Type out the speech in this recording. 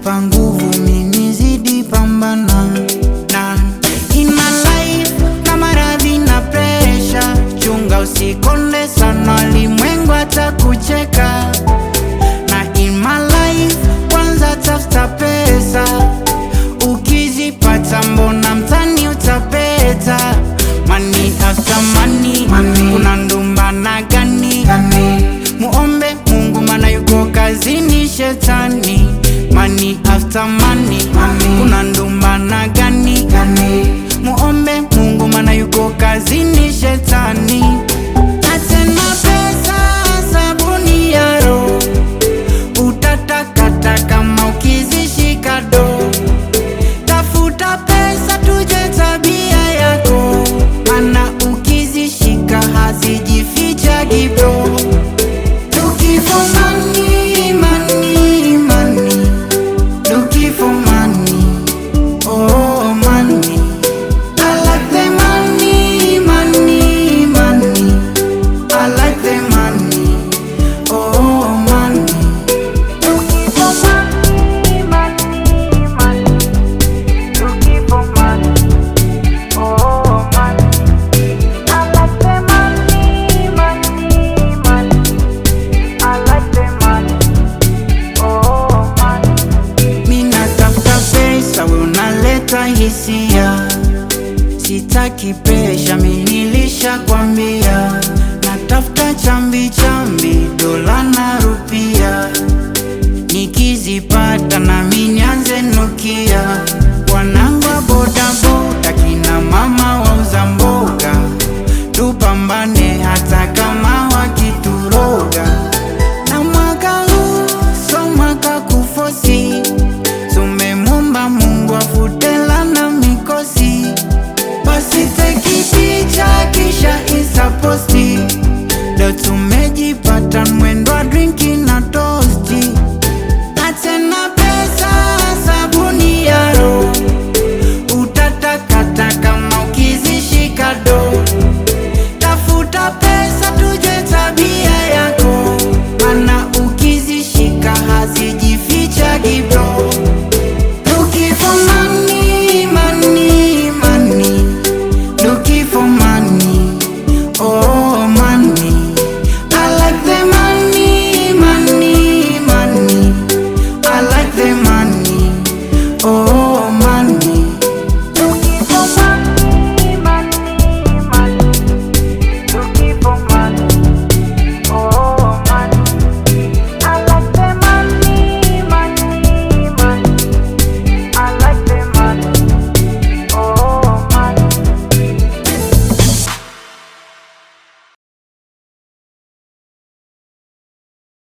nipa nguvu mimi zidi pambana na in my life na maradhi na pressure. Chunga usikonde sana limwengu atakucheka. Na in my life kwanza tafuta pesa, ukizipata mbona mtani utapeta. Money after money, kuna ndumbana gani? Muombe Mungu mana yuko kazini shetani. Money after money, kuna ndumbana gani? Muombe Mungu mana yuko kazini shetani. Atena pesa sabuni ya roho, utatakata kama ukizishika do. Tafuta pesa tuje tabia yako, mana ukizishika hazijificha gibro. Looking for money, money, money. Looking for money, oh money. I like the money, money, money. I like the money, oh money. Looking for money, money, money. Looking for money, oh money. I like the money, money, money. I like the money, oh money. Mina tafuta pesa, we unaleta hisia. Sitaki pesha, mimi nilishakwambia. Natafuta chambi chambi, dola na rupia.